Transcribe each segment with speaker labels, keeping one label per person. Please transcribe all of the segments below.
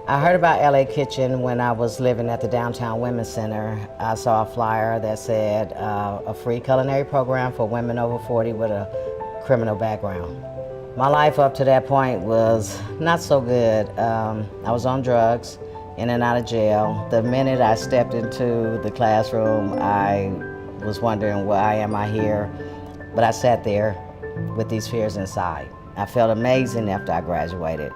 Speaker 1: I heard about LA Kitchen when I was living at the Downtown Women's Center. I saw a flyer that said a free culinary program for women over 40 with a criminal background. My life up to that point was not so good. I was on drugs, in and out of jail. The minute I stepped into the classroom, I was wondering, why am I here? But I sat there with these fears inside. I felt amazing after I graduated.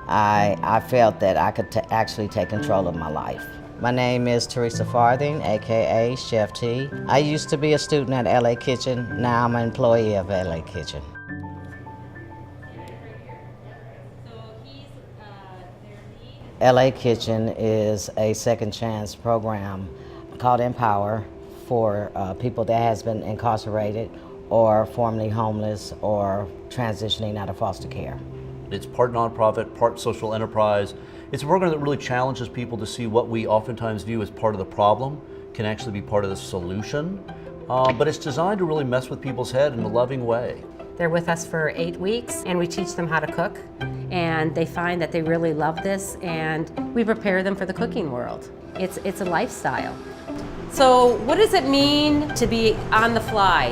Speaker 1: I felt that I could actually take control of my life. My name is THERESA FARTHING, AKA Chef T. I used to be a student at LA Kitchen. Now I'm an employee of LA Kitchen. LA Kitchen is a second chance program called Empower for people that has been incarcerated or formerly homeless or transitioning out of foster care.
Speaker 2: It's part nonprofit, part social enterprise. It's a program that really challenges people to see what we oftentimes view as part of the problem can actually be part of the solution. But it's designed to really mess with people's head in a loving way.
Speaker 3: They're with us for 8 weeks and we teach them how to cook, and they find that they really love this, and we prepare them for the cooking world. It's a lifestyle. So what does it mean to be on the fly?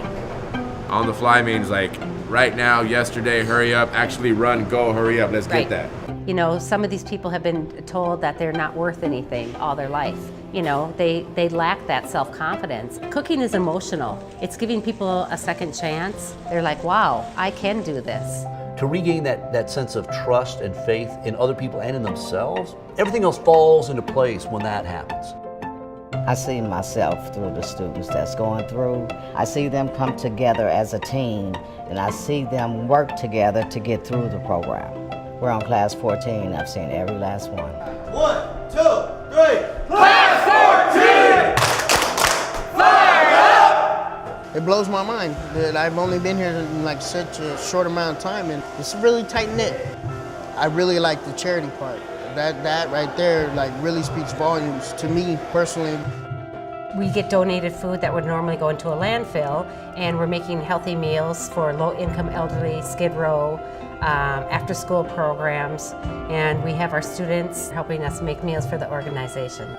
Speaker 4: On the fly means like right now, yesterday, hurry up, actually run, go, hurry up, let's get that.
Speaker 3: You know, some of these people have been told that they're not worth anything all their life. You know, they lack that self-confidence. Cooking is emotional. It's giving people a second chance. They're like, wow, I can do this.
Speaker 2: To regain that sense of trust and faith in other people and in themselves, everything else falls into place when that happens.
Speaker 1: I see myself through the students that's going through. I see them come together as a team, and I see them work together to get through the program. We're on class 14. I've seen every last one.
Speaker 5: 1, 2, 3. Class 14! Fire up!
Speaker 6: It blows my mind that I've only been here in like such a short amount of time, and it's really tight knit. I really like the charity part. That right there like really speaks volumes to me personally.
Speaker 3: We get donated food that would normally go into a landfill, and we're making healthy meals for low-income elderly, Skid Row, after-school programs, and we have our students helping us make meals for the organizations.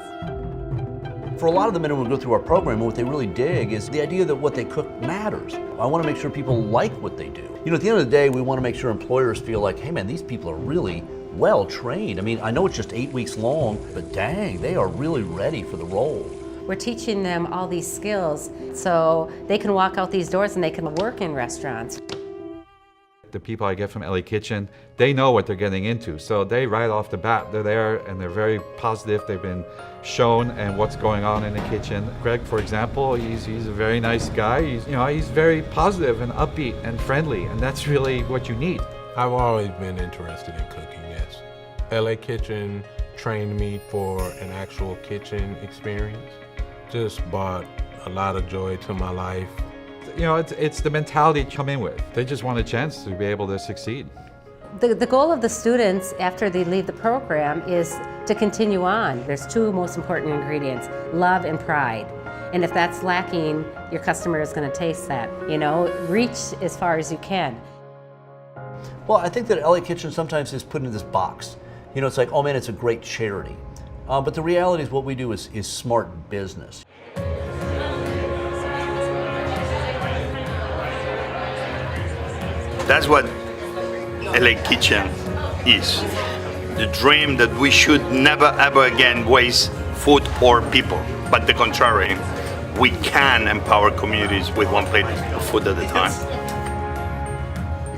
Speaker 2: For a lot of the men who go through our program, what they really dig is the idea that what they cook matters. I want to make sure people like what they do. You know, at the end of the day, we want to make sure employers feel like, hey man, these people are really well trained. I mean, I know it's just 8 weeks long, but dang, they are really ready for the role.
Speaker 3: We're teaching them all these skills so they can walk out these doors and they can work in restaurants.
Speaker 7: The people I get from LA Kitchen, they know what they're getting into. So they right off the bat, they're there and they're very positive. They've been shown and what's going on in the kitchen. Greg, for example, he's a very nice guy. He's very positive and upbeat and friendly, and that's really what you need.
Speaker 8: I've always been interested in cooking, yes. LA Kitchen trained me for an actual kitchen experience. Just brought a lot of joy to my life.
Speaker 7: You know, it's the mentality you come in with. They just want a chance to be able to succeed.
Speaker 3: The goal of the students after they leave the program is to continue on. There's 2 most important ingredients, love and pride. And if that's lacking, your customer is going to taste that. You know, reach as far as you can.
Speaker 2: Well, I think that LA Kitchen sometimes is put in this box. You know, it's like, oh man, it's a great charity. But the reality is what we do is smart business.
Speaker 9: That's what LA Kitchen is. The dream that we should never ever again waste food or people, but the contrary. We can empower communities with 1 plate of food at a time.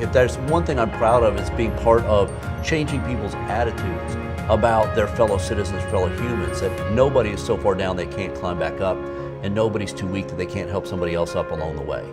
Speaker 2: If there's one thing I'm proud of, it's being part of changing people's attitudes about their fellow citizens, fellow humans, that nobody is so far down they can't climb back up, and nobody's too weak that they can't help somebody else up along the way.